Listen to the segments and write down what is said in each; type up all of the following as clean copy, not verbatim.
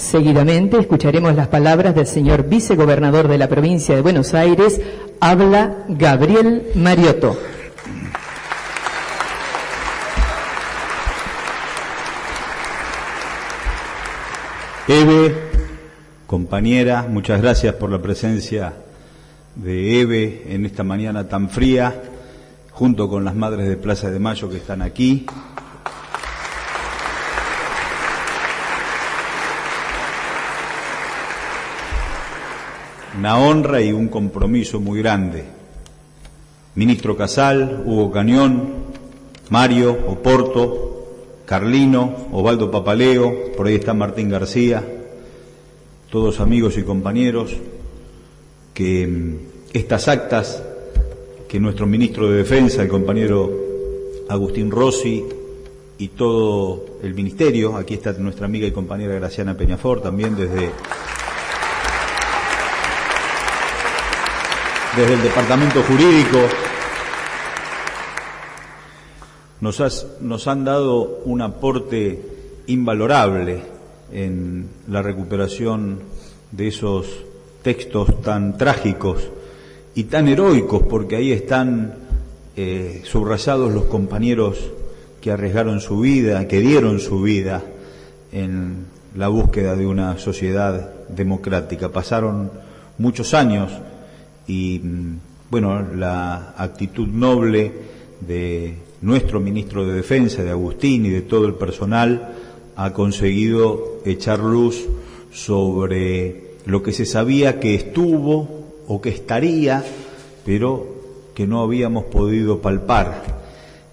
Seguidamente escucharemos las palabras del señor vicegobernador de la provincia de Buenos Aires. Habla Gabriel Mariotto. Eve, compañera, muchas gracias por la presencia de Eve en esta mañana tan fría, junto con las madres de Plaza de Mayo que están aquí. Una honra y un compromiso muy grande. Ministro Casal, Hugo Cañón, Mario, Oporto, Carlino, Osvaldo Papaleo, por ahí está Martín García, todos amigos y compañeros, que estas actas que nuestro ministro de Defensa, el compañero Agustín Rossi, y todo el ministerio, aquí está nuestra amiga y compañera Graciana Peñafort, también desde el Departamento Jurídico, nos han dado un aporte invalorable en la recuperación de esos textos tan trágicos y tan heroicos, porque ahí están subrayados los compañeros que arriesgaron su vida, que dieron su vida en la búsqueda de una sociedad democrática. Pasaron muchos años y, bueno, la actitud noble de nuestro ministro de Defensa, de Agustín, y de todo el personal ha conseguido echar luz sobre lo que se sabía que estuvo o que estaría, pero que no habíamos podido palpar.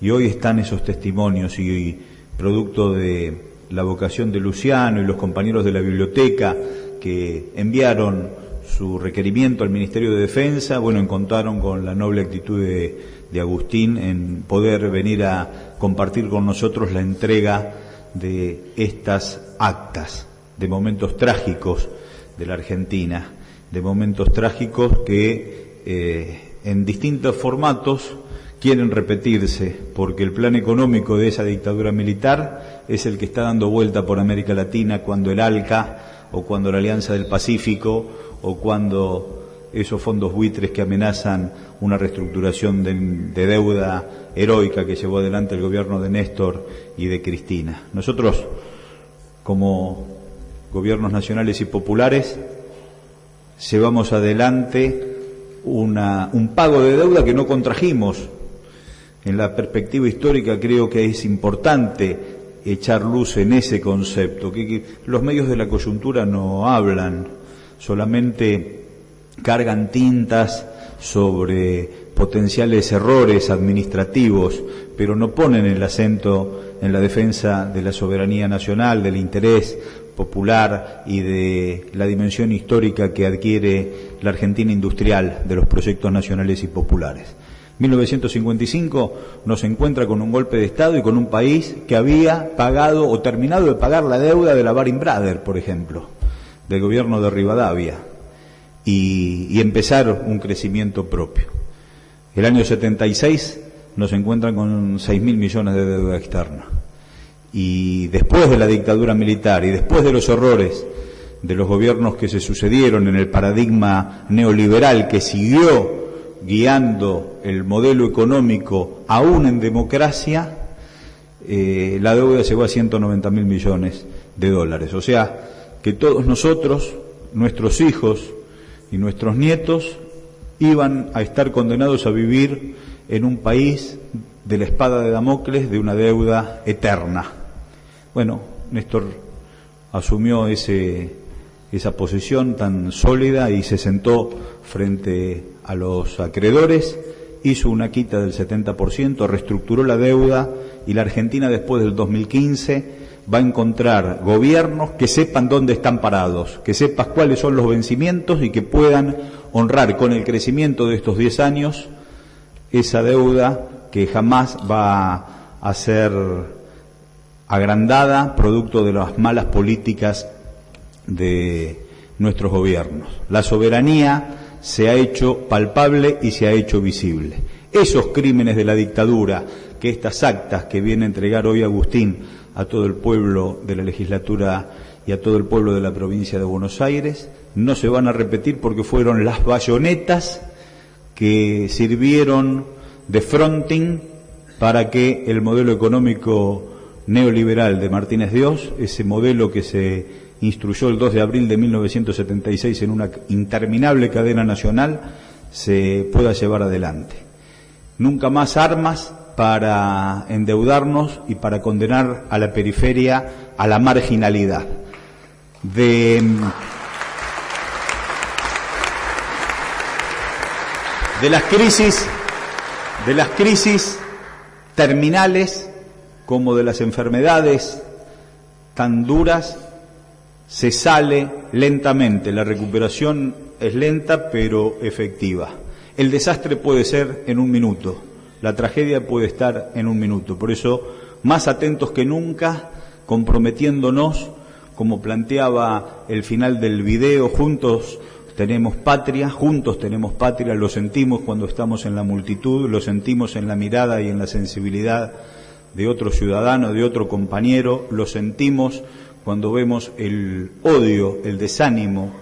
Y hoy están esos testimonios, y producto de la vocación de Luciano y los compañeros de la biblioteca que enviaron su requerimiento al Ministerio de Defensa, bueno, encontraron con la noble actitud de Agustín en poder venir a compartir con nosotros la entrega de estas actas, de momentos trágicos de la Argentina, de momentos trágicos que en distintos formatos quieren repetirse, porque el plan económico de esa dictadura militar es el que está dando vuelta por América Latina, cuando el ALCA, o cuando la Alianza del Pacífico, o cuando esos fondos buitres que amenazan una reestructuración de deuda heroica que llevó adelante el gobierno de Néstor y de Cristina. Nosotros, como gobiernos nacionales y populares, llevamos adelante un pago de deuda que no contrajimos. En la perspectiva histórica creo que es importante echar luz en ese concepto, que los medios de la coyuntura no hablan, solamente cargan tintas sobre potenciales errores administrativos, pero no ponen el acento en la defensa de la soberanía nacional, del interés popular y de la dimensión histórica que adquiere la Argentina industrial de los proyectos nacionales y populares. 1955 nos encuentra con un golpe de Estado y con un país que había pagado o terminado de pagar la deuda de la Baring Brothers, por ejemplo, del gobierno de Rivadavia, y empezar un crecimiento propio. El año 76 nos encuentran con 6.000 millones de deuda externa. Y después de la dictadura militar y después de los errores de los gobiernos que se sucedieron en el paradigma neoliberal que siguió guiando el modelo económico aún en democracia, la deuda llegó a 190.000 millones de dólares. O sea, que todos nosotros, nuestros hijos y nuestros nietos, iban a estar condenados a vivir en un país de la espada de Damocles de una deuda eterna. Bueno, Néstor asumió esa posición tan sólida y se sentó frente a los acreedores, hizo una quita del 70%, reestructuró la deuda, y la Argentina después del 2015 va a encontrar gobiernos que sepan dónde están parados, que sepan cuáles son los vencimientos y que puedan honrar con el crecimiento de estos 10 años esa deuda que jamás va a ser agrandada producto de las malas políticas de nuestros gobiernos. La soberanía se ha hecho palpable y se ha hecho visible. Esos crímenes de la dictadura, que estas actas que viene a entregar hoy Agustín a todo el pueblo de la legislatura y a todo el pueblo de la provincia de Buenos Aires. No se van a repetir porque fueron las bayonetas que sirvieron de fronting para que el modelo económico neoliberal de Martínez Dios, ese modelo que se instruyó el 2 de abril de 1976 en una interminable cadena nacional, se pueda llevar adelante. Nunca más armas para endeudarnos y para condenar a la periferia a la marginalidad. De las crisis terminales como de las enfermedades tan duras se sale lentamente. La recuperación es lenta pero efectiva. El desastre puede ser en un minuto, la tragedia puede estar en un minuto. Por eso, más atentos que nunca, comprometiéndonos, como planteaba el final del video, juntos tenemos patria, lo sentimos cuando estamos en la multitud, lo sentimos en la mirada y en la sensibilidad de otro ciudadano, de otro compañero, lo sentimos cuando vemos el odio, el desánimo,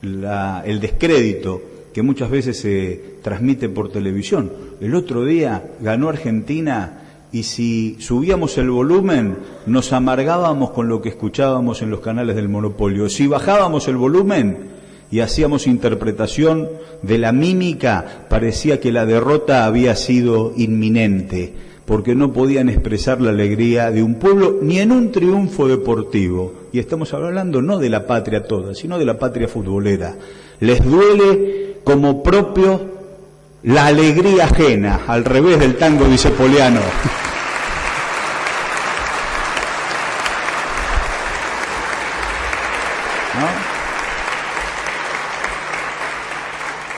el descrédito que muchas veces se transmite por televisión. El otro día ganó Argentina y si subíamos el volumen nos amargábamos con lo que escuchábamos en los canales del monopolio. Si bajábamos el volumen y hacíamos interpretación de la mímica, parecía que la derrota había sido inminente, porque no podían expresar la alegría de un pueblo ni en un triunfo deportivo. Y estamos hablando no de la patria toda, sino de la patria futbolera. Les duele como propio la alegría ajena, al revés del tango dicepoliano.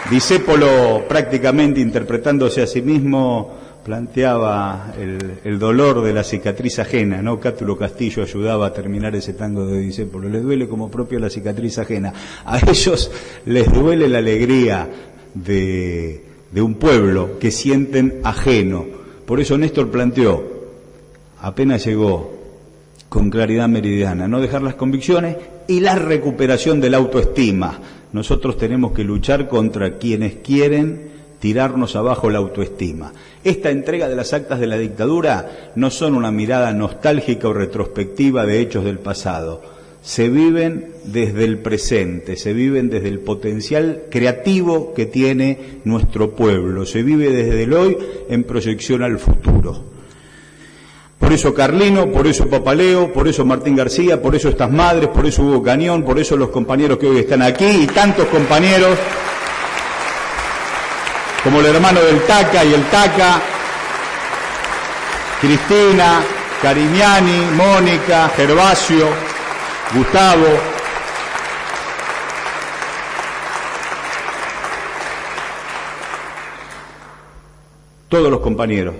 Discépolo, prácticamente interpretándose a sí mismo, planteaba el dolor de la cicatriz ajena, ¿no? Cátulo Castillo ayudaba a terminar ese tango de Discépolo. Les duele como propio la cicatriz ajena. A ellos les duele la alegría de un pueblo que sienten ajeno. Por eso Néstor planteó, apenas llegó, con claridad meridiana, no dejar las convicciones y la recuperación de la autoestima. Nosotros tenemos que luchar contra quienes quieren tirarnos abajo la autoestima. Esta entrega de las actas de la dictadura no son una mirada nostálgica o retrospectiva de hechos del pasado. Se viven desde el presente, se viven desde el potencial creativo que tiene nuestro pueblo, se vive desde el hoy en proyección al futuro. Por eso Carlino, por eso Papaleo, por eso Martín García, por eso estas madres, por eso Hugo Cañón, por eso los compañeros que hoy están aquí y tantos compañeros como el hermano del Taca y el Taca, Cristina, Cariñani, Mónica, Gervasio, Gustavo. Todos los compañeros.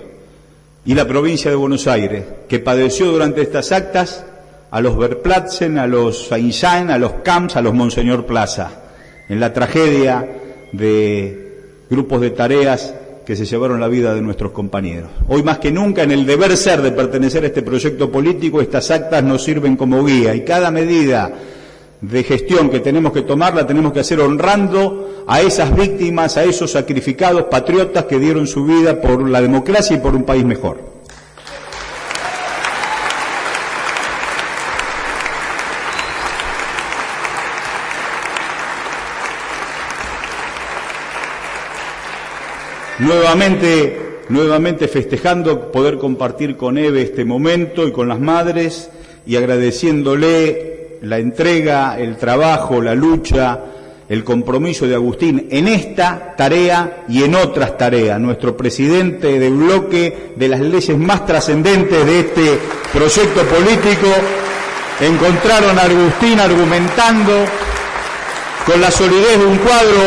Y la provincia de Buenos Aires, que padeció durante estas actas a los Verplatzen, a los Saint-Jean, a los Camps, a los Monseñor Plaza, en la tragedia de grupos de tareas que se llevaron la vida de nuestros compañeros. Hoy más que nunca, en el deber ser de pertenecer a este proyecto político, estas actas nos sirven como guía y cada medida de gestión que tenemos que tomar la tenemos que hacer honrando a esas víctimas, a esos sacrificados patriotas que dieron su vida por la democracia y por un país mejor. Nuevamente festejando poder compartir con Eve este momento y con las madres y agradeciéndole la entrega, el trabajo, la lucha, el compromiso de Agustín en esta tarea y en otras tareas. Nuestro presidente de bloque de las leyes más trascendentes de este proyecto político, encontraron a Agustín argumentando con la solidez de un cuadro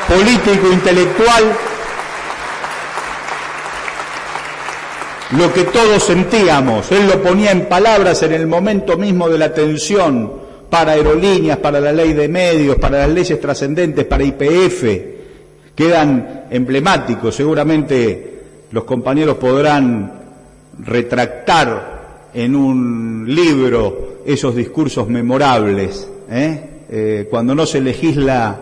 político, intelectual, lo que todos sentíamos. Él lo ponía en palabras en el momento mismo de la tensión para aerolíneas, para la ley de medios, para las leyes trascendentes, para YPF. Quedan emblemáticos. Seguramente los compañeros podrán retractar en un libro esos discursos memorables, cuando no se legisla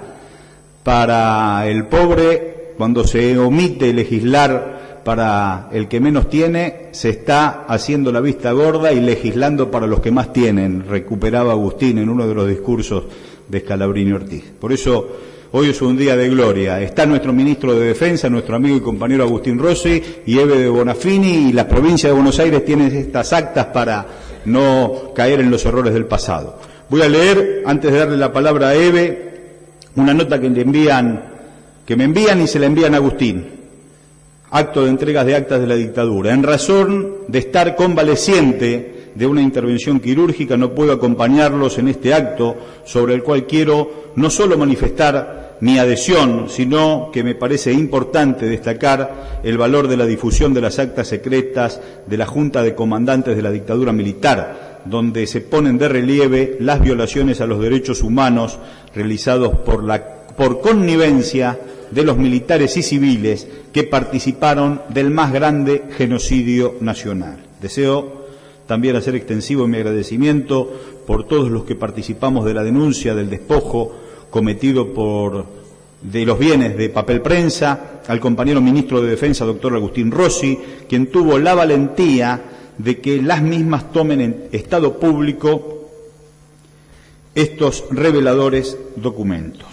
para el pobre, cuando se omite legislar para el que menos tiene, se está haciendo la vista gorda y legislando para los que más tienen, recuperaba Agustín en uno de los discursos de Scalabrini Ortiz. Por eso hoy es un día de gloria. Está nuestro ministro de Defensa, nuestro amigo y compañero Agustín Rossi, y Eve de Bonafini, y la provincia de Buenos Aires tiene estas actas para no caer en los errores del pasado. Voy a leer, antes de darle la palabra a Eve, una nota que me envían y se la envían a Agustín. Acto de entregas de actas de la dictadura. En razón de estar convaleciente de una intervención quirúrgica, no puedo acompañarlos en este acto, sobre el cual quiero no solo manifestar mi adhesión, sino que me parece importante destacar el valor de la difusión de las actas secretas de la Junta de Comandantes de la dictadura militar, donde se ponen de relieve las violaciones a los derechos humanos realizados por connivencia de los militares y civiles que participaron del más grande genocidio nacional. Deseo también hacer extensivo mi agradecimiento por todos los que participamos de la denuncia del despojo cometido de los bienes de Papel Prensa, al compañero ministro de Defensa, doctor Agustín Rossi, quien tuvo la valentía de que las mismas tomen en estado público estos reveladores documentos.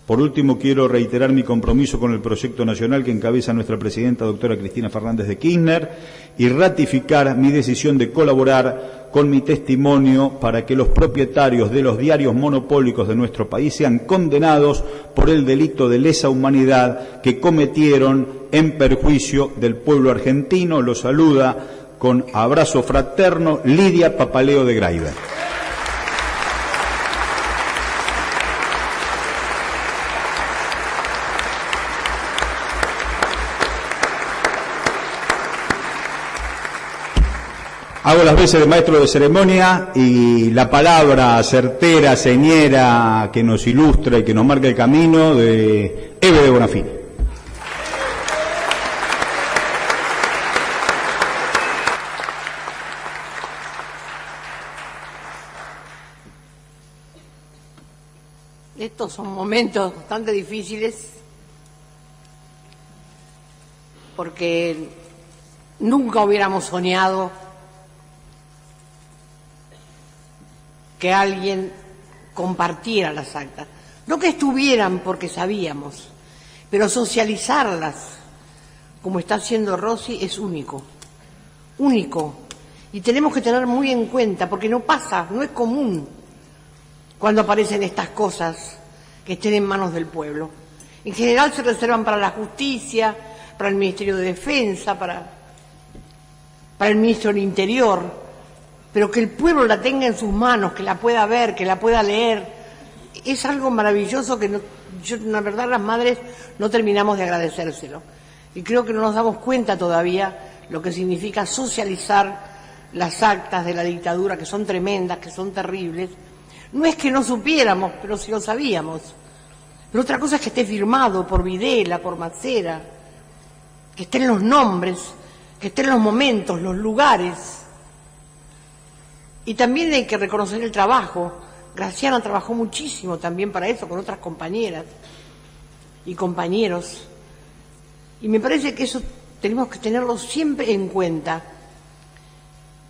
Por último, quiero reiterar mi compromiso con el proyecto nacional que encabeza nuestra presidenta, doctora Cristina Fernández de Kirchner, y ratificar mi decisión de colaborar con mi testimonio para que los propietarios de los diarios monopólicos de nuestro país sean condenados por el delito de lesa humanidad que cometieron en perjuicio del pueblo argentino. Los saluda con abrazo fraterno Lidia Papaleo de Graiber. Hago las veces de maestro de ceremonia y la palabra certera, señera, que nos ilustra y que nos marca el camino, de Eve de Bonafini. Estos son momentos bastante difíciles porque nunca hubiéramos soñado que alguien compartiera las actas. No que estuvieran porque sabíamos, pero socializarlas, como está haciendo Rossi, es único. Único. Y tenemos que tener muy en cuenta, porque no pasa, no es común cuando aparecen estas cosas que estén en manos del pueblo. En general se reservan para la justicia, para el Ministerio de Defensa, para el Ministro del Interior, pero que el pueblo la tenga en sus manos, que la pueda ver, que la pueda leer, es algo maravilloso que la verdad las madres no terminamos de agradecérselo. Y creo que no nos damos cuenta todavía lo que significa socializar las actas de la dictadura, que son tremendas, que son terribles. No es que no supiéramos, pero sí lo sabíamos. Pero otra cosa es que esté firmado por Videla, por Macera, que estén los nombres, que estén los momentos, los lugares. Y también hay que reconocer el trabajo. Graciana trabajó muchísimo también para eso, con otras compañeras y compañeros. Y me parece que eso tenemos que tenerlo siempre en cuenta.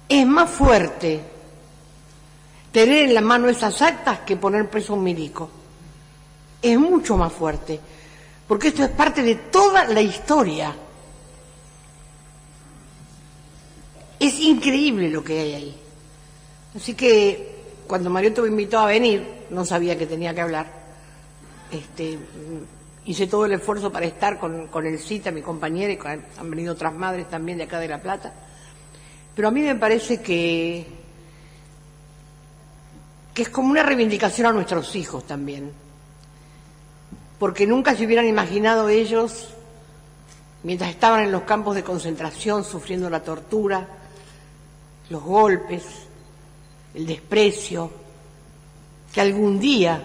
Es más fuerte tener en la mano esas actas que poner preso a un milico. Es mucho más fuerte, porque esto es parte de toda la historia. Es increíble lo que hay ahí. Así que cuando Mariotto me invitó a venir, no sabía que tenía que hablar. Hice todo el esfuerzo para estar con Elcita, mi compañera, y han venido otras madres también de acá de La Plata. Pero a mí me parece que es como una reivindicación a nuestros hijos también. Porque nunca se hubieran imaginado ellos, mientras estaban en los campos de concentración, sufriendo la tortura, los golpes, el desprecio, que algún día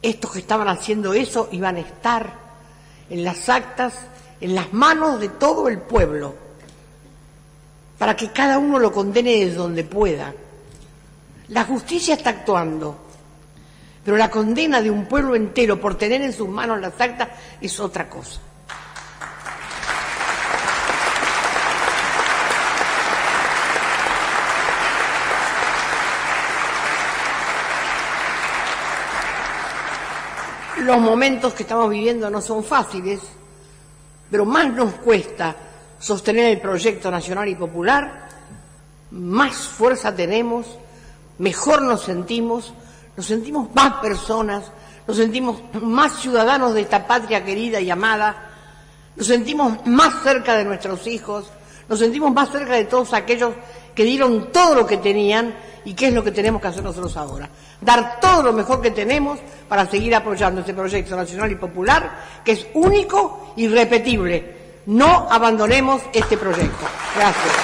estos que estaban haciendo eso iban a estar en las actas, en las manos de todo el pueblo, para que cada uno lo condene desde donde pueda. La justicia está actuando, pero la condena de un pueblo entero por tener en sus manos las actas es otra cosa. Los momentos que estamos viviendo no son fáciles, pero más nos cuesta sostener el proyecto nacional y popular, más fuerza tenemos, mejor nos sentimos más personas, nos sentimos más ciudadanos de esta patria querida y amada, nos sentimos más cerca de nuestros hijos, nos sentimos más cerca de todos aquellos que dieron todo lo que tenían. ¿Y qué es lo que tenemos que hacer nosotros ahora? Dar todo lo mejor que tenemos para seguir apoyando este proyecto nacional y popular, que es único y irrepetible. No abandonemos este proyecto. Gracias.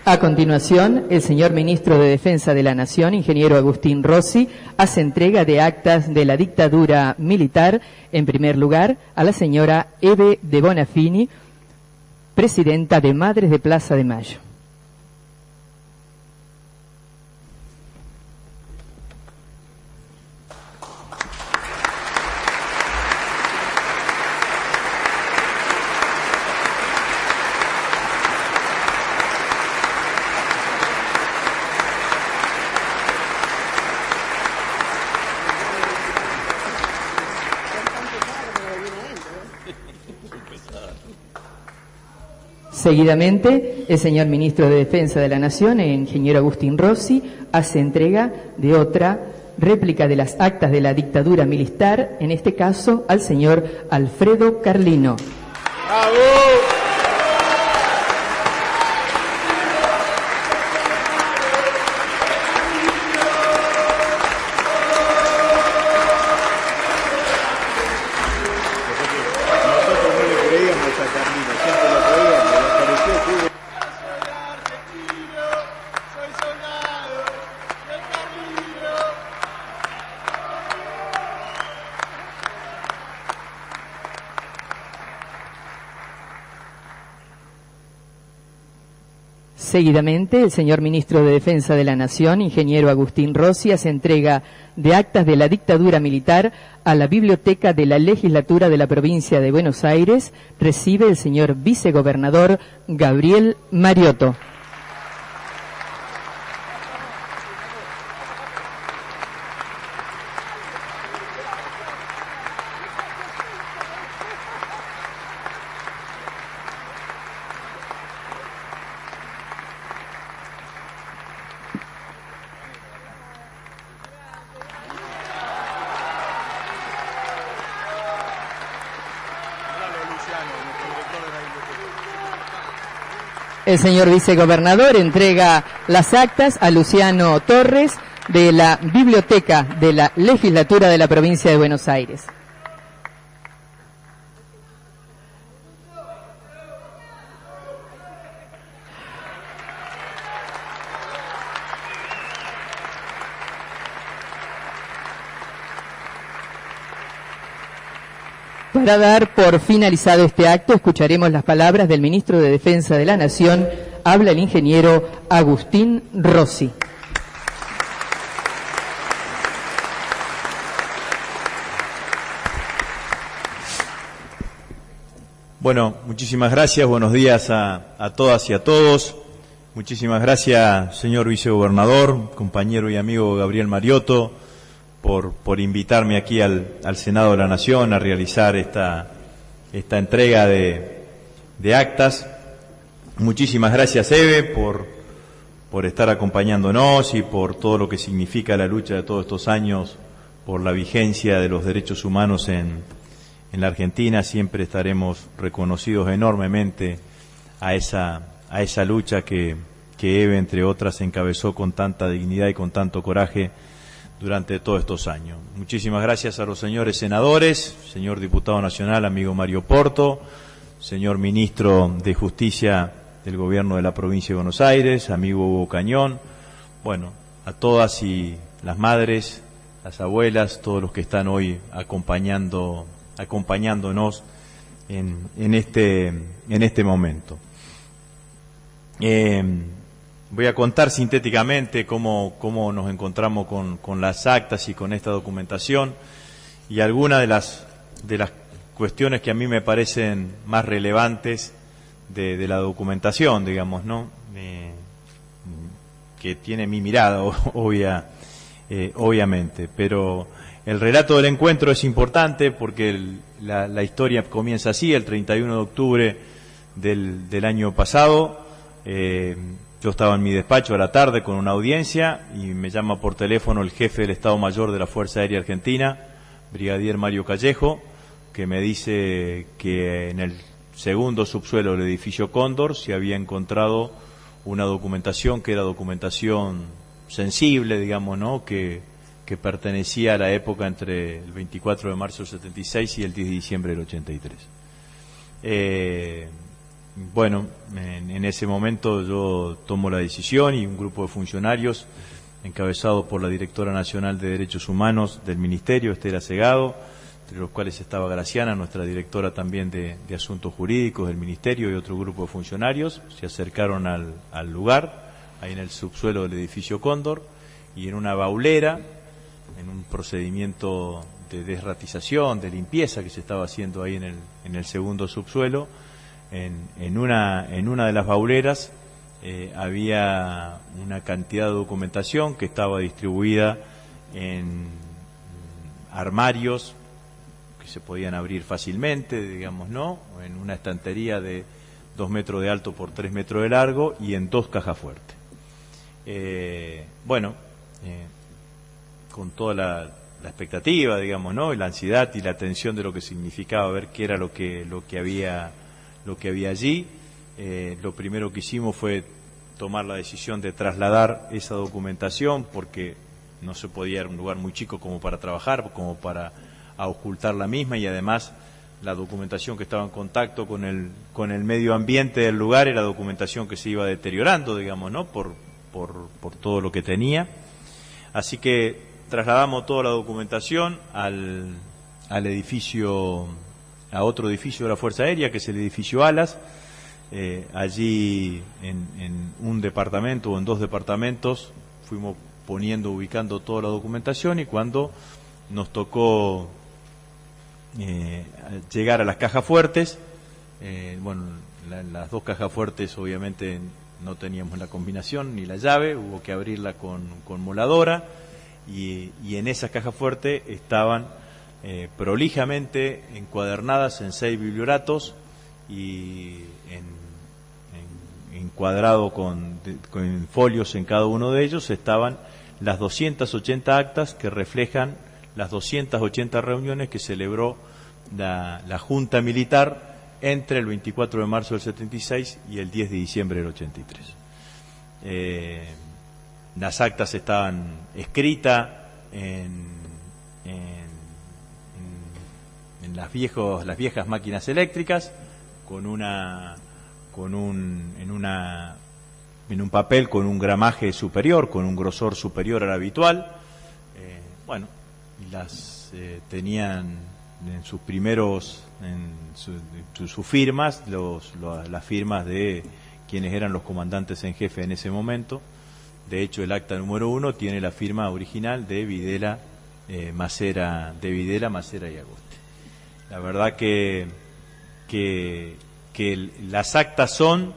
A continuación, el señor Ministro de Defensa de la Nación, ingeniero Agustín Rossi, hace entrega de actas de la dictadura militar, en primer lugar, a la señora Eve de Bonafini, presidenta de Madres de Plaza de Mayo. Seguidamente, el señor Ministro de Defensa de la Nación, el ingeniero Agustín Rossi, hace entrega de otra réplica de las actas de la dictadura militar, en este caso al señor Alfredo Carlino. ¡Bravo! Seguidamente, el señor Ministro de Defensa de la Nación, ingeniero Agustín Rossi, hace entrega de actas de la dictadura militar a la Biblioteca de la Legislatura de la Provincia de Buenos Aires. Recibe el señor Vicegobernador Gabriel Mariotto. El señor vicegobernador entrega las actas a Luciano Torres de la Biblioteca de la Legislatura de la Provincia de Buenos Aires. Para dar por finalizado este acto, escucharemos las palabras del Ministro de Defensa de la Nación. Habla el ingeniero Agustín Rossi. Bueno, muchísimas gracias, buenos días a todas y a todos. Muchísimas gracias, señor vicegobernador, compañero y amigo Gabriel Mariotto, por invitarme aquí al Senado de la Nación a realizar esta entrega de actas. Muchísimas gracias, Eve, por estar acompañándonos y por todo lo que significa la lucha de todos estos años por la vigencia de los derechos humanos en la Argentina. Siempre estaremos reconocidos enormemente a esa lucha que que Eve, entre otras, encabezó con tanta dignidad y con tanto coraje durante todos estos años. Muchísimas gracias a los señores senadores, señor diputado nacional, amigo Mario Porto, señor ministro de Justicia del Gobierno de la Provincia de Buenos Aires, amigo Hugo Cañón, bueno, a todas y las madres, las abuelas, todos los que están hoy acompañándonos en este momento. Voy a contar sintéticamente cómo nos encontramos con las actas y con esta documentación y algunas de las cuestiones que a mí me parecen más relevantes de la documentación, digamos, ¿no? Que tiene mi mirada, obviamente, pero el relato del encuentro es importante porque la historia comienza así, el 31 de octubre del año pasado. Yo estaba en mi despacho a la tarde con una audiencia y me llama por teléfono el jefe del Estado Mayor de la Fuerza Aérea Argentina, brigadier Mario Callejo, que me dice que en el segundo subsuelo del edificio Cóndor se había encontrado una documentación que era documentación sensible, digamos, ¿no?, que pertenecía a la época entre el 24 de marzo del 76 y el 10 de diciembre del 83. Bueno, en ese momento yo tomo la decisión y un grupo de funcionarios encabezado por la directora nacional de Derechos Humanos del Ministerio, Estela Segado, entre los cuales estaba Graciana, nuestra directora también de Asuntos Jurídicos del Ministerio, y otro grupo de funcionarios, se acercaron al lugar, ahí en el subsuelo del edificio Cóndor, y en una baulera, en un procedimiento de desratización, de limpieza que se estaba haciendo ahí en el segundo subsuelo, en una de las bauleras había una cantidad de documentación que estaba distribuida en armarios que se podían abrir fácilmente, digamos, ¿no?, en una estantería de 2 metros de alto por 3 metros de largo y en 2 cajas fuertes. Con toda la expectativa, digamos, ¿no?, y la ansiedad y la tensión de lo que significaba ver qué era lo que había allí, lo primero que hicimos fue tomar la decisión de trasladar esa documentación, porque no se podía, era un lugar muy chico como para trabajar, como para ocultar la misma, y además la documentación que estaba en contacto con el medio ambiente del lugar era documentación que se iba deteriorando, digamos, ¿no?, por todo lo que tenía. Así que trasladamos toda la documentación al edificio, a otro edificio de la Fuerza Aérea, que es el edificio Alas. Allí en un departamento o en 2 departamentos fuimos ubicando toda la documentación, y cuando nos tocó llegar a las cajas fuertes, las 2 cajas fuertes obviamente no teníamos la combinación ni la llave, hubo que abrirla con moladora, y en esas cajas fuertes estaban prolijamente encuadernadas en 6 biblioratos y encuadrado con folios en cada uno de ellos estaban las 280 actas que reflejan las 280 reuniones que celebró la Junta Militar entre el 24 de marzo del 76 y el 10 de diciembre del 83. Las actas estaban escritas en las viejas máquinas eléctricas, en un papel con un gramaje superior, con un grosor superior al habitual. Las tenían en sus primeros, sus firmas, las firmas de quienes eran los comandantes en jefe en ese momento. De hecho, el acta número 1 tiene la firma original de Videla, Macera y Agoste. La verdad que las actas son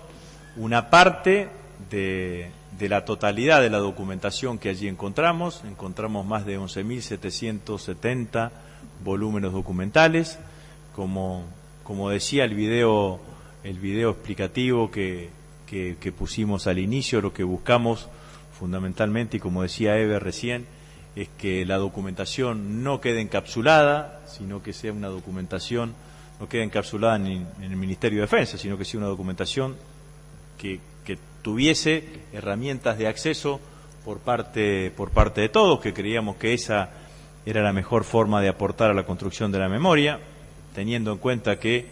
una parte de la totalidad de la documentación que allí encontramos. Encontramos más de 11.770 volúmenes documentales. Como decía el video explicativo que pusimos al inicio, lo que buscamos fundamentalmente, y como decía Eve recién, es que la documentación no quede encapsulada, sino que sea una documentación, no quede encapsulada en el Ministerio de Defensa, sino que sea una documentación que tuviese herramientas de acceso por parte de todos, que creíamos que esa era la mejor forma de aportar a la construcción de la memoria, teniendo en cuenta que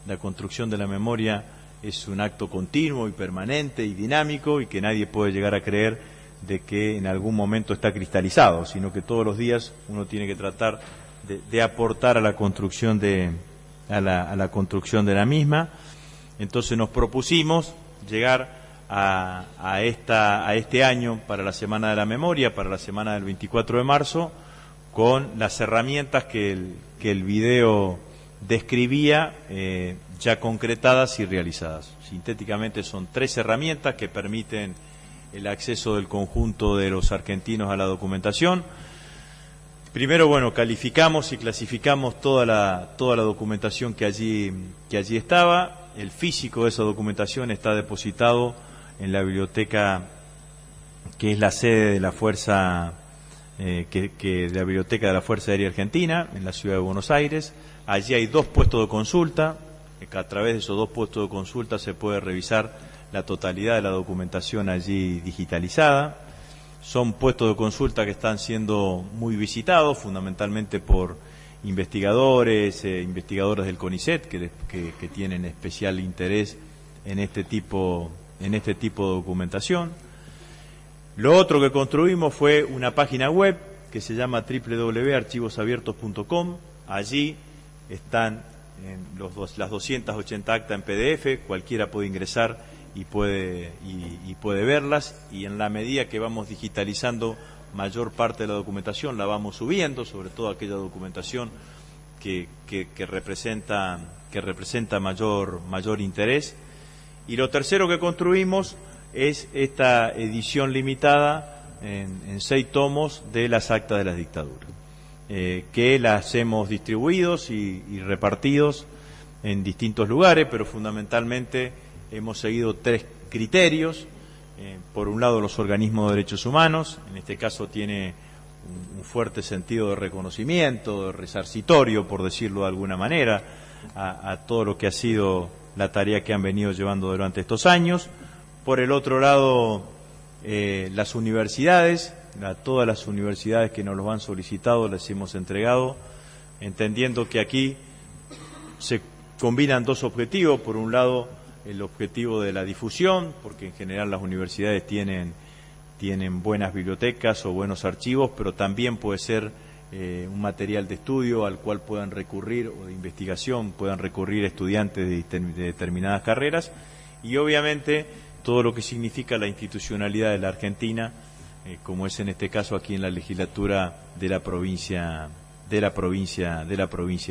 la construcción de la memoria es un acto continuo y permanente y dinámico, y que nadie puede llegar a creer de que en algún momento está cristalizado, sino que todos los días uno tiene que tratar de aportar a la construcción a la construcción de la misma. Entonces nos propusimos llegar a este año, para la Semana de la Memoria, para la semana del 24 de marzo, con las herramientas que el video describía, ya concretadas y realizadas. Sintéticamente son 3 herramientas que permiten el acceso del conjunto de los argentinos a la documentación. Primero, bueno, calificamos y clasificamos toda la documentación que allí estaba. El físico de esa documentación está depositado en la biblioteca, que es la sede de la Fuerza, de la Biblioteca de la Fuerza Aérea Argentina, en la ciudad de Buenos Aires. Allí hay 2 puestos de consulta. A través de esos 2 puestos de consulta se puede revisar la totalidad de la documentación allí digitalizada. Son puestos de consulta que están siendo muy visitados, fundamentalmente por investigadores del CONICET, que tienen especial interés en este tipo de documentación. Lo otro que construimos fue una página web que se llama www.archivosabiertos.com. Allí están las 280 actas en PDF, cualquiera puede ingresar y puede verlas, y en la medida que vamos digitalizando mayor parte de la documentación la vamos subiendo, sobre todo aquella documentación que representa mayor interés. Y lo tercero que construimos es esta edición limitada en 6 tomos de las actas de las dictaduras, que las hemos distribuidos y repartidos en distintos lugares, pero fundamentalmente hemos seguido 3 criterios. Por un lado, los organismos de derechos humanos, en este caso tiene un fuerte sentido de reconocimiento, de resarcitorio, por decirlo de alguna manera, a todo lo que ha sido la tarea que han venido llevando durante estos años. Por el otro lado, las universidades, todas las universidades que nos lo han solicitado les hemos entregado, entendiendo que aquí se combinan 2 objetivos. Por un lado, el objetivo de la difusión, porque en general las universidades tienen buenas bibliotecas o buenos archivos, pero también puede ser un material de estudio al cual puedan recurrir, o de investigación, puedan recurrir estudiantes de determinadas carreras, y obviamente todo lo que significa la institucionalidad de la Argentina, como es en este caso aquí en la legislatura de la provincia de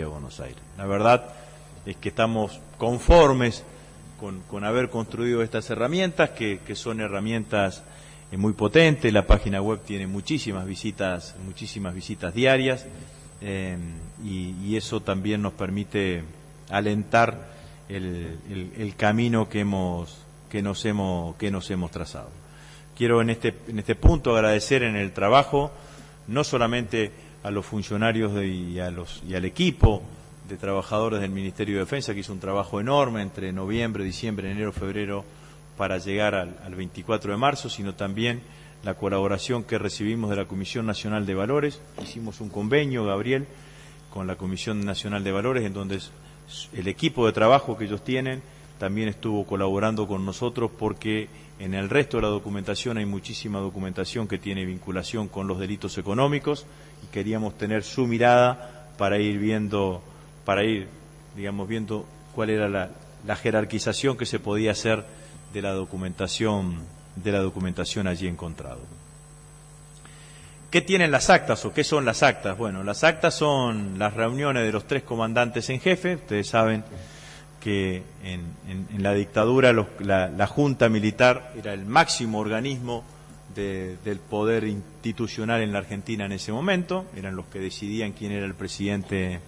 Buenos Aires. La verdad es que estamos conformes con haber construido estas herramientas, que son herramientas muy potentes. La página web tiene muchísimas visitas diarias, y eso también nos permite alentar el camino que nos hemos trazado. Quiero en este punto agradecer en el trabajo no solamente a los funcionarios y al equipo de trabajadores del Ministerio de Defensa, que hizo un trabajo enorme entre noviembre, diciembre, enero, febrero, para llegar al 24 de marzo, sino también la colaboración que recibimos de la Comisión Nacional de Valores. Hicimos un convenio, Gabriel, con la Comisión Nacional de Valores, en donde el equipo de trabajo que ellos tienen también estuvo colaborando con nosotros, porque en el resto de la documentación hay muchísima documentación que tiene vinculación con los delitos económicos, y queríamos tener su mirada para ir viendo cuál era la jerarquización que se podía hacer de la documentación allí encontrado. ¿Qué tienen las actas o qué son las actas? Bueno, las actas son las reuniones de los 3 comandantes en jefe. Ustedes saben que en la dictadura la Junta Militar era el máximo organismo del poder institucional en la Argentina en ese momento. Eran los que decidían quién era el presidente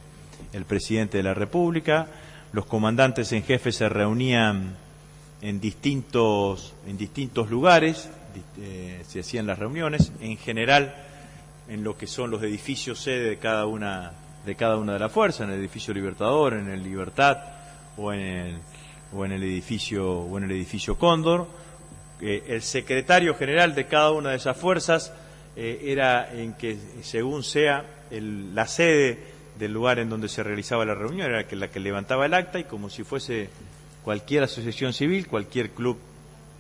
de la República. Los comandantes en jefe se reunían en distintos lugares, se hacían las reuniones, en general en lo que son los edificios sede de cada una de las fuerzas, en el edificio Libertador, en el Libertad o en el edificio Cóndor, el secretario general de cada una de esas fuerzas era en que, según sea la sede del lugar en donde se realizaba la reunión, era la que levantaba el acta, y como si fuese cualquier asociación civil, cualquier club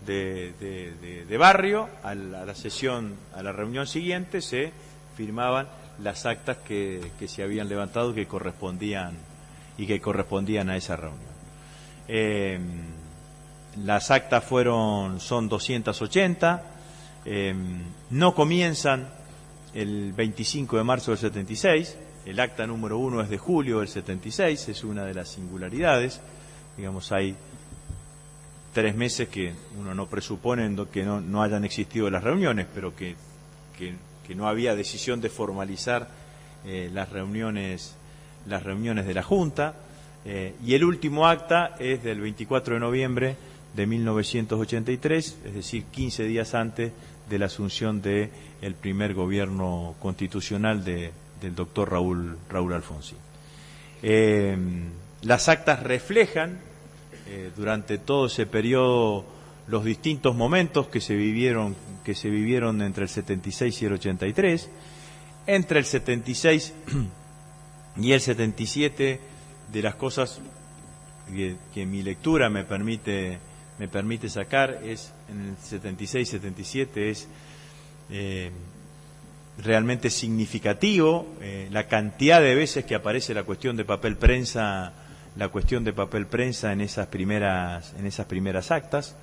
de barrio, a la sesión, a la reunión siguiente se firmaban las actas que se habían levantado y que correspondían a esa reunión. Las actas son 280, no comienzan el 25 de marzo del 76, el acta número 1 es de julio del 76, es una de las singularidades. Digamos, hay 3 meses que uno no presupone que no hayan existido las reuniones, pero que no había decisión de formalizar las reuniones de la Junta, y el último acta es del 24 de noviembre de 1983, es decir, 15 días antes de la asunción del primer gobierno constitucional del doctor Raúl Alfonsín. Las actas reflejan durante todo ese periodo los distintos momentos que se vivieron entre el 76 y el 83. Entre el 76 y el 77, de las cosas que mi lectura me permite sacar, es en el 76-77 es realmente significativo la cantidad de veces que aparece la cuestión de papel prensa en esas primeras actas.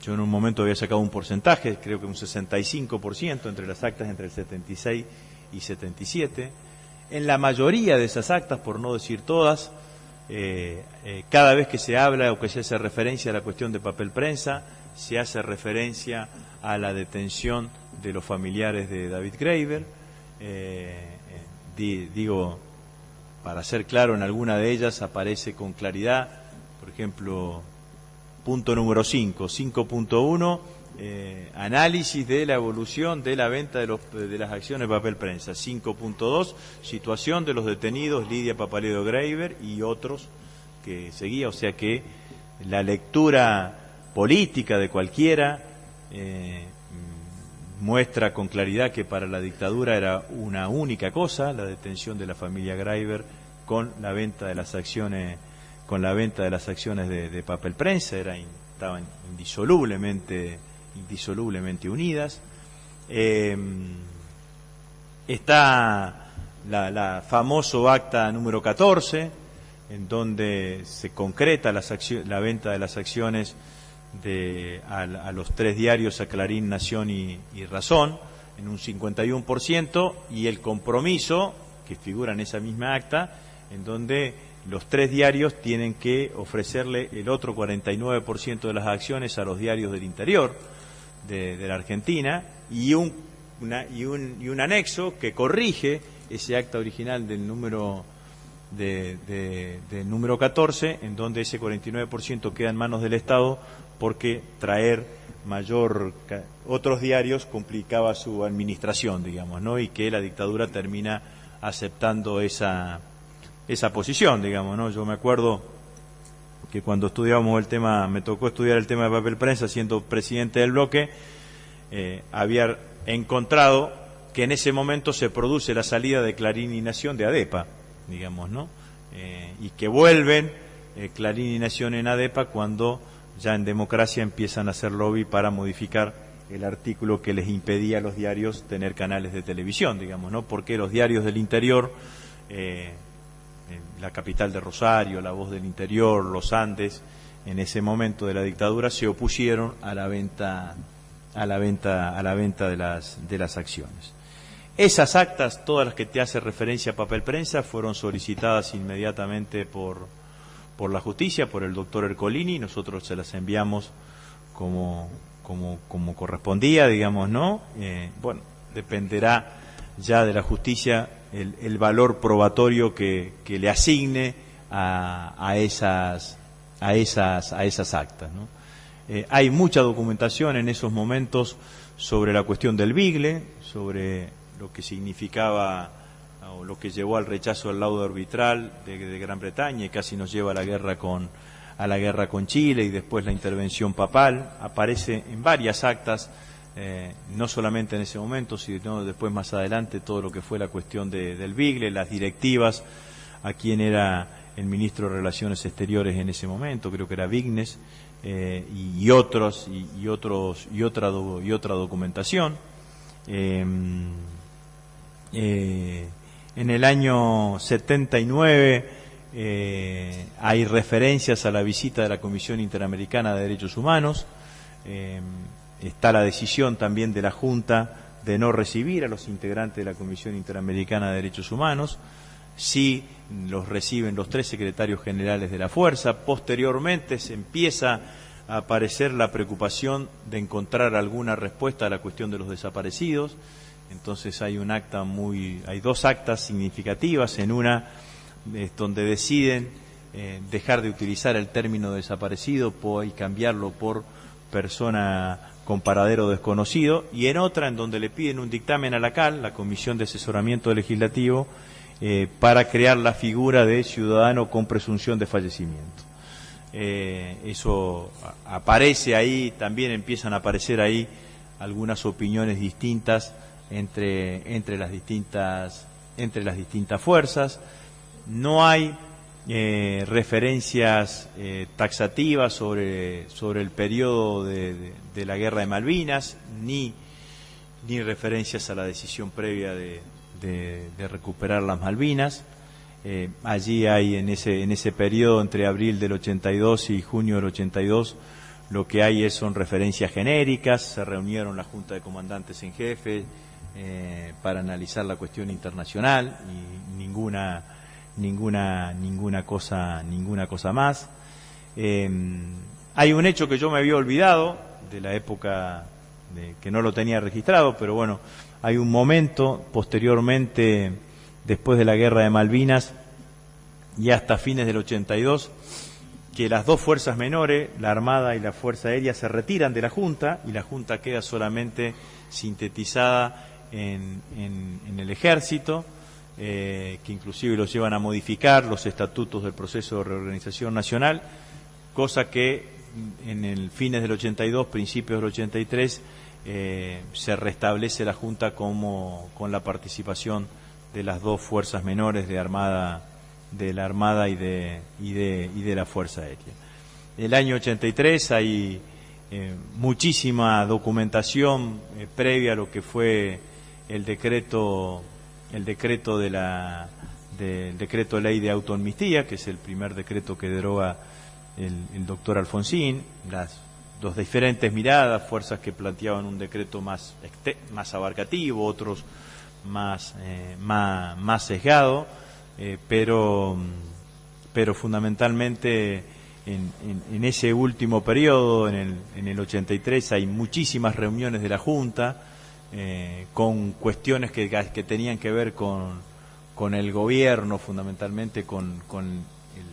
Yo en un momento había sacado un porcentaje, creo que un 65% entre las actas entre el 76 y 77. En la mayoría de esas actas, por no decir todas, cada vez que se habla o que se hace referencia a la cuestión de papel prensa, se hace referencia a la detención de los familiares de David Graeber. Digo, para ser claro, en alguna de ellas aparece con claridad, por ejemplo, punto número 5.1, análisis de la evolución de la venta de las acciones de papel prensa. 5.2, situación de los detenidos Lidia Papaleo Graeber y otros que seguía, o sea que la lectura política de cualquiera muestra con claridad que para la dictadura era una única cosa, la detención de la familia Graeber con la venta de las acciones de papel prensa, estaban indisolublemente unidas. Está la famoso acta número 14, en donde se concreta la venta de las acciones a los 3 diarios, a Clarín, Nación y Razón, en un 51%, y el compromiso que figura en esa misma acta, en donde los 3 diarios tienen que ofrecerle el otro 49% de las acciones a los diarios del interior de la Argentina, y un anexo que corrige ese acta original del número del número 14, en donde ese 49% queda en manos del Estado, porque traer otros diarios complicaba su administración, digamos, ¿no? Y que la dictadura termina aceptando esa posición, digamos, ¿no? Yo me acuerdo que cuando estudiábamos el tema, me tocó estudiar el tema de papel prensa siendo presidente del bloque, había encontrado que en ese momento se produce la salida de Clarín y Nación de ADEPA, digamos, ¿no? Y que vuelven Clarín y Nación en ADEPA cuando ya en democracia empiezan a hacer lobby para modificar el artículo que les impedía a los diarios tener canales de televisión, digamos, ¿no? Porque los diarios del interior, la Capital de Rosario, La Voz del Interior, Los Andes, en ese momento de la dictadura se opusieron a la venta de las acciones. Esas actas, todas las que te hace referencia a papel prensa, fueron solicitadas inmediatamente por la justicia, por el doctor Ercolini. Nosotros se las enviamos como correspondía, digamos, ¿no? Bueno, dependerá ya de la justicia el valor probatorio que le asigne a esas actas, ¿no? Hay mucha documentación en esos momentos sobre la cuestión del Bigle, sobre lo que significaba o lo que llevó al rechazo del laudo arbitral de Gran Bretaña y casi nos lleva a la guerra con a la guerra con Chile y después la intervención papal. Aparece en varias actas, no solamente en ese momento, sino después más adelante todo lo que fue la cuestión del Bigle, las directivas a quien era el ministro de Relaciones Exteriores en ese momento, creo que era Vignes, y otra documentación. En el año 79 hay referencias a la visita de la Comisión Interamericana de Derechos Humanos. Está la decisión también de la Junta de no recibir a los integrantes de la Comisión Interamericana de Derechos Humanos. Sí los reciben los 3 secretarios generales de la Fuerza. Posteriormente se empieza a aparecer la preocupación de encontrar alguna respuesta a la cuestión de los desaparecidos. Entonces hay hay 2 actas significativas. En una donde deciden dejar de utilizar el término desaparecido y cambiarlo por persona con paradero desconocido, y en otra en donde le piden un dictamen a la CAL, la Comisión de Asesoramiento Legislativo, para crear la figura de ciudadano con presunción de fallecimiento. Eso aparece ahí, también empiezan a aparecer ahí algunas opiniones distintas entre las distintas fuerzas. No hay referencias taxativas sobre el periodo de la Guerra de Malvinas, ni referencias a la decisión previa de recuperar las Malvinas. Allí hay en ese periodo entre abril del 82 y junio del 82, lo que hay son referencias genéricas. Se reunieron la Junta de Comandantes en Jefe para analizar la cuestión internacional y ninguna cosa más. Hay un hecho que yo me había olvidado de la época que no lo tenía registrado, pero bueno, hay un momento posteriormente, después de la Guerra de Malvinas y hasta fines del 82, que las 2 fuerzas menores, la Armada y la Fuerza Aérea, se retiran de la Junta y la Junta queda solamente sintetizada en el Ejército, que inclusive los llevan a modificar los estatutos del proceso de reorganización nacional, cosa que en el fines del 82, principios del 83, se restablece la Junta con la participación de las 2 fuerzas menores de la Armada y de la Fuerza Aérea. En el año 83 hay muchísima documentación previa a lo que fue el decreto ley de autoamnistía, que es el primer decreto que deroga el doctor Alfonsín. Las 2 diferentes miradas, fuerzas que planteaban un decreto más abarcativo, otros más sesgado, pero fundamentalmente en ese último periodo, en el 83, hay muchísimas reuniones de la Junta con cuestiones que tenían que ver con el gobierno, fundamentalmente con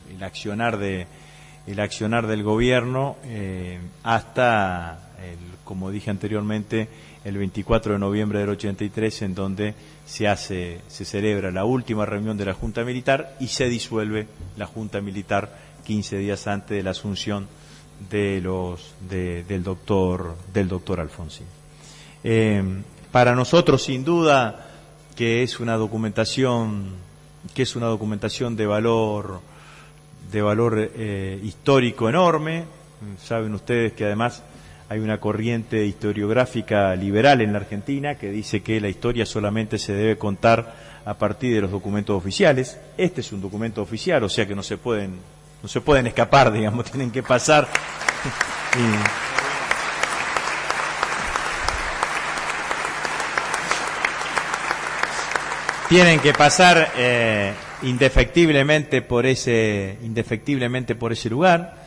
el accionar del gobierno, hasta como dije anteriormente, el 24 de noviembre del 83, en donde se celebra la última reunión de la Junta Militar y se disuelve la Junta Militar 15 días antes de la asunción del doctor Alfonsín. Para nosotros, sin duda, que es una documentación de valor histórico enorme. Saben ustedes que además hay una corriente historiográfica liberal en la Argentina que dice que la historia solamente se debe contar a partir de los documentos oficiales. Este es un documento oficial, o sea que no se pueden escapar, digamos, tienen que pasar. Tienen que pasar indefectiblemente por ese lugar.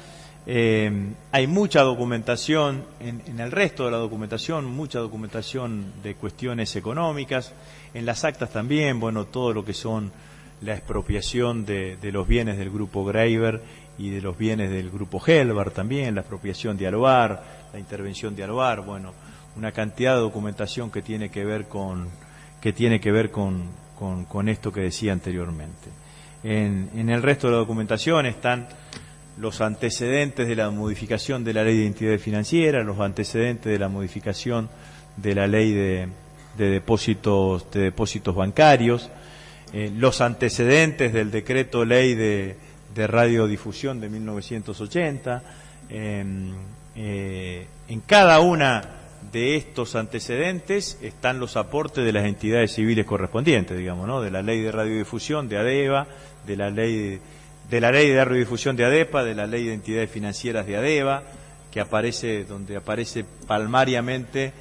Hay mucha documentación en el resto de la documentación, mucha documentación de cuestiones económicas. En las actas también, bueno, todo lo que son la expropiación de los bienes del grupo Graeber y de los bienes del grupo Helvar también, la expropiación de Aloar, la intervención de Aloar, bueno, una cantidad de documentación que tiene que ver con esto que decía anteriormente. En el resto de la documentación están los antecedentes de la modificación de la ley de entidades financieras, los antecedentes de la modificación de la ley de depósitos bancarios, los antecedentes del decreto ley de radiodifusión de 1980. En cada una de estos antecedentes están los aportes de las entidades civiles correspondientes, digamos, ¿no? De la ley de radiodifusión de ADEVA, de la ley de radiodifusión de ADEPA, de la ley de entidades financieras de ADEVA, donde aparece palmariamente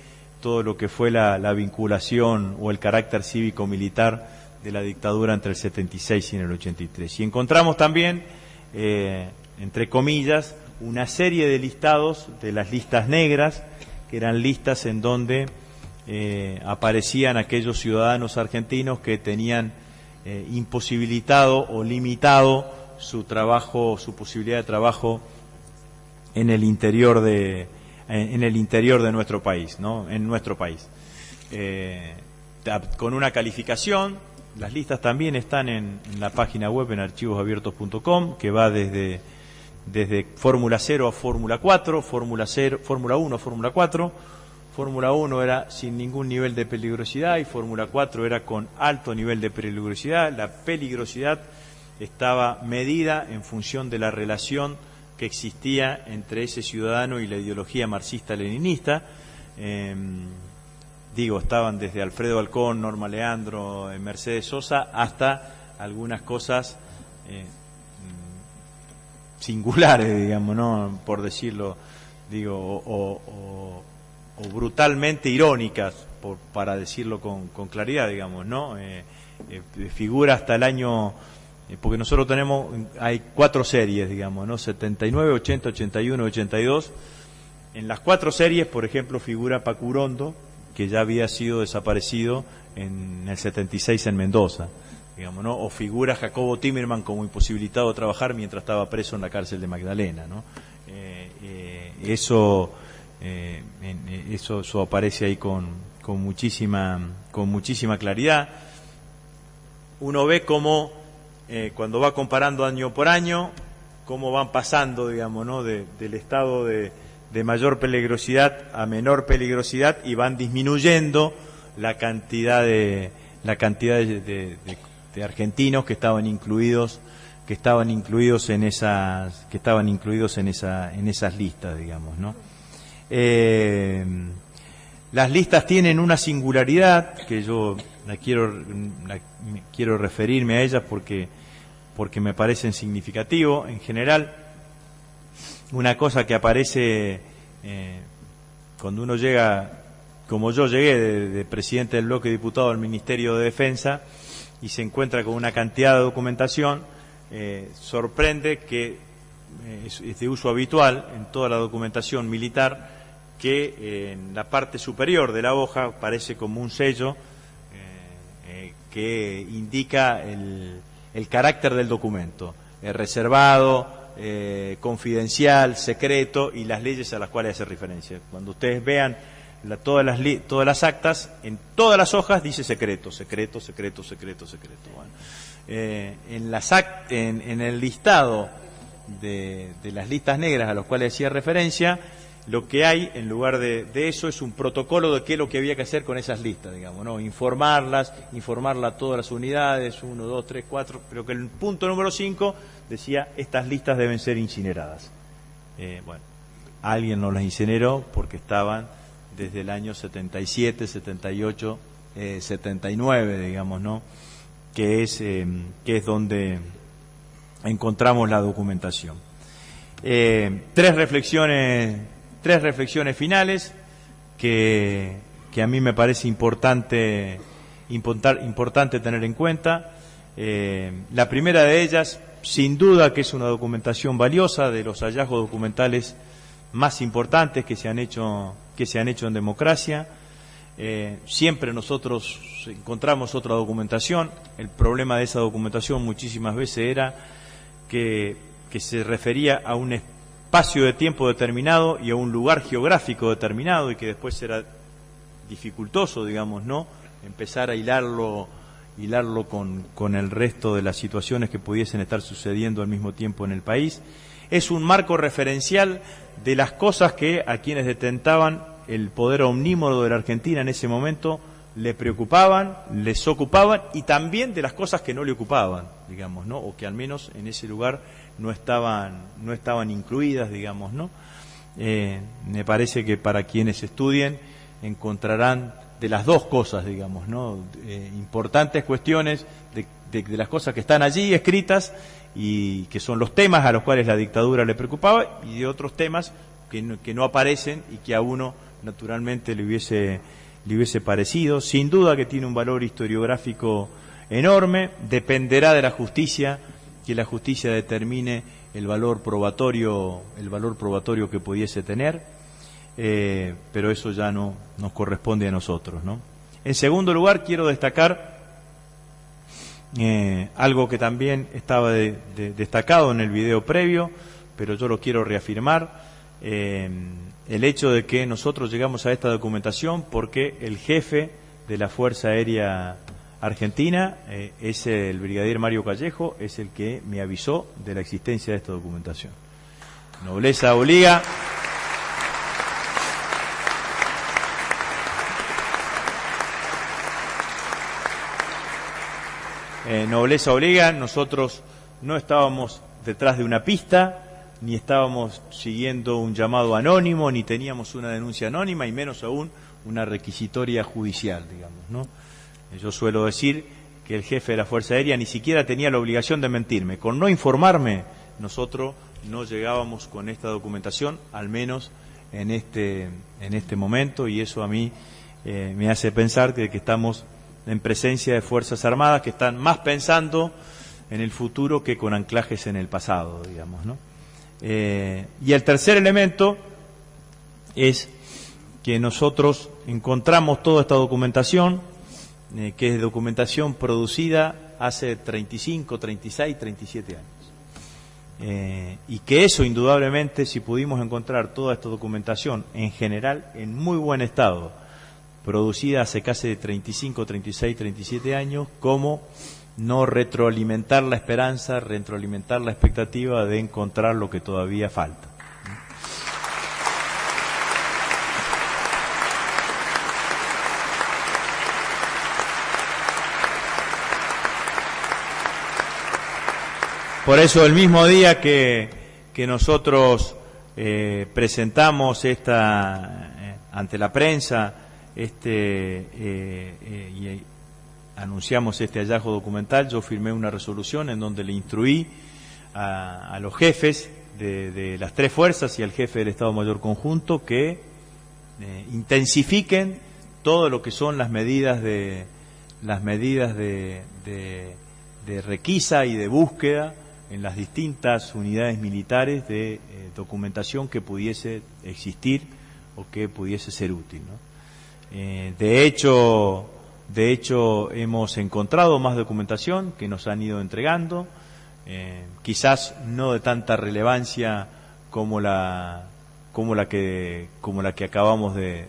todo lo que fue la vinculación o el carácter cívico-militar de la dictadura entre el 76 y en el 83. Y encontramos también, entre comillas, una serie de listados de las listas negras, que eran listas en donde aparecían aquellos ciudadanos argentinos que tenían imposibilitado o limitado su posibilidad de trabajo en el interior de nuestro país, ¿no? En nuestro país. Con una calificación, las listas también están en la página web en archivosabiertos.com, que va desde Fórmula 0 a Fórmula 4, Fórmula 1 a Fórmula 4. Fórmula 1 era sin ningún nivel de peligrosidad y Fórmula 4 era con alto nivel de peligrosidad. La peligrosidad estaba medida en función de la relación que existía entre ese ciudadano y la ideología marxista-leninista. Estaban desde Alfredo Alcón, Norma Leandro, Mercedes Sosa, hasta algunas cosas singulares, digamos, ¿no? Por decirlo, o brutalmente irónicas, para decirlo con claridad, digamos, ¿no? Figura hasta el año, porque nosotros hay 4 series, digamos, ¿no? 79, 80, 81, 82. En las 4 series, por ejemplo, figura Pacurondo, que ya había sido desaparecido en el 76 en Mendoza, digamos, ¿no? O figura Jacobo Timerman como imposibilitado de trabajar mientras estaba preso en la cárcel de Magdalena, ¿no? Eso aparece ahí con muchísima claridad. Uno ve cómo cuando va comparando año por año, cómo van pasando, digamos, ¿no? del estado de mayor peligrosidad a menor peligrosidad, y van disminuyendo la cantidad de argentinos que estaban incluidos en esas listas, digamos, ¿no? Las listas tienen una singularidad que yo quiero referirme a ellas porque me parecen significativo. En general, una cosa que aparece cuando uno llega, como yo llegué de presidente del bloque de diputados al Ministerio de Defensa, y se encuentra con una cantidad de documentación, sorprende que es de uso habitual en toda la documentación militar que en la parte superior de la hoja aparece como un sello que indica el carácter del documento, reservado, confidencial, secreto, y las leyes a las cuales hace referencia. Cuando ustedes vean todas las actas, en todas las hojas dice secreto, secreto, secreto, secreto, secreto. Bueno, en el listado de las listas negras a las cuales hacía referencia, lo que hay en lugar de eso es un protocolo de qué es lo que había que hacer con esas listas, digamos, ¿no? Informarla a todas las unidades, 1, 2, 3, 4, pero que el punto número 5 decía: estas listas deben ser incineradas. Bueno, alguien no las incineró porque estaban desde el año 77, 78, 79, digamos, ¿no? Que es donde encontramos la documentación. Tres reflexiones finales que a mí me parece importante tener en cuenta. La primera de ellas, sin duda que es una documentación valiosa, de los hallazgos documentales más importantes que se han hecho en democracia. Siempre nosotros encontramos otra documentación. El problema de esa documentación muchísimas veces era que se refería a un espacio de tiempo determinado y a un lugar geográfico determinado, y que después era dificultoso, digamos, ¿no?, empezar a hilarlo con el resto de las situaciones que pudiesen estar sucediendo al mismo tiempo en el país. es un marco referencial de las cosas que a quienes detentaban el poder omnímodo de la Argentina en ese momento le preocupaban, les ocupaban, y también de las cosas que no le ocupaban, digamos, ¿no? O que al menos en ese lugar no estaban incluidas, digamos, ¿no? Me parece que para quienes estudien encontrarán de las dos cosas, digamos, ¿no? Importantes cuestiones de las cosas que están allí escritas y que son los temas a los cuales la dictadura le preocupaba, y de otros temas que no aparecen y que a uno naturalmente le hubiese parecido. Sin duda que tiene un valor historiográfico enorme, dependerá de la justicia, que la justicia determine el valor probatorio que pudiese tener, pero eso ya no nos corresponde a nosotros, ¿no? En segundo lugar, quiero destacar algo que también estaba destacado en el video previo, pero yo lo quiero reafirmar, el hecho de que nosotros llegamos a esta documentación porque el jefe de la Fuerza Aérea Argentina es el brigadier Mario Callejo, es el que me avisó de la existencia de esta documentación. Nobleza obliga. Nobleza obliga, nosotros no estábamos detrás de una pista, ni estábamos siguiendo un llamado anónimo, ni teníamos una denuncia anónima, y menos aún una requisitoria judicial, digamos, ¿no? Yo suelo decir que el jefe de la Fuerza Aérea ni siquiera tenía la obligación de mentirme. Con no informarme, nosotros no llegábamos con esta documentación, al menos en este momento, y eso a mí me hace pensar que estamos en presencia de Fuerzas Armadas que están más pensando en el futuro que con anclajes en el pasado, digamos, ¿no? Y el tercer elemento es que nosotros encontramos toda esta documentación, que es documentación producida hace 35, 36, 37 años. Y que eso, indudablemente, si pudimos encontrar toda esta documentación, en general, en muy buen estado, producida hace casi 35, 36, 37 años, como no retroalimentar la esperanza, retroalimentar la expectativa de encontrar lo que todavía falta. Por eso el mismo día que nosotros presentamos ante la prensa y anunciamos este hallazgo documental, yo firmé una resolución en donde le instruí a los jefes de las tres fuerzas y al jefe del Estado Mayor Conjunto que intensifiquen todo lo que son las medidas de requisa y de búsqueda en las distintas unidades militares de documentación que pudiese existir o que pudiese ser útil, ¿no? De hecho hemos encontrado más documentación que nos han ido entregando, quizás no de tanta relevancia como la que acabamos de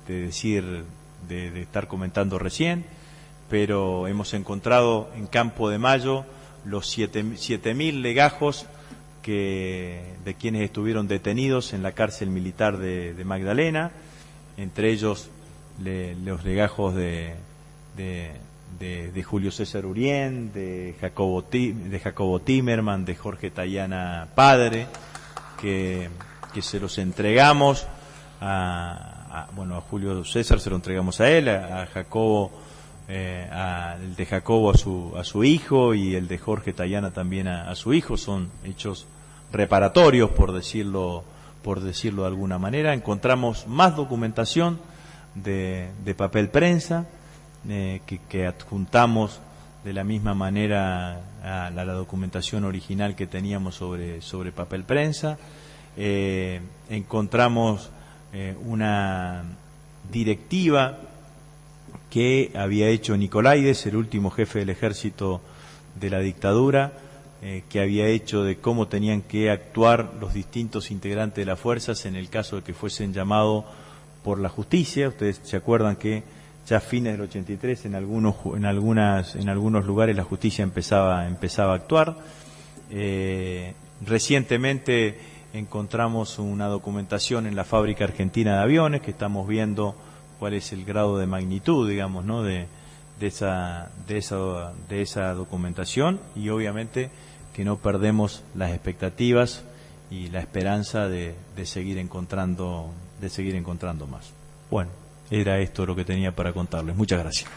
decir, de estar comentando recién, pero hemos encontrado en Campo de Mayo los 7.000 legajos de quienes estuvieron detenidos en la cárcel militar de Magdalena, entre ellos los legajos de Julio César Urien, de Jacobo Timerman, de Jorge Tayana Padre, que se los entregamos a Julio César se lo entregamos a él, a Jacobo, el de Jacobo a su hijo, y el de Jorge Tayana también a su hijo. Son hechos reparatorios, por decirlo de alguna manera. Encontramos más documentación de papel prensa que adjuntamos de la misma manera a la documentación original que teníamos sobre papel prensa. Encontramos una directiva que había hecho Nicolaides, el último jefe del ejército de la dictadura, que había hecho de cómo tenían que actuar los distintos integrantes de las fuerzas en el caso de que fuesen llamados por la justicia. Ustedes se acuerdan que ya a fines del 83 en algunos lugares la justicia empezaba a actuar. Recientemente encontramos una documentación en la Fábrica Argentina de Aviones, que estamos viendo cuál es el grado de magnitud, digamos, ¿no?, de esa documentación, y obviamente que no perdemos las expectativas y la esperanza de seguir encontrando más. Bueno, era esto lo que tenía para contarles. Muchas gracias.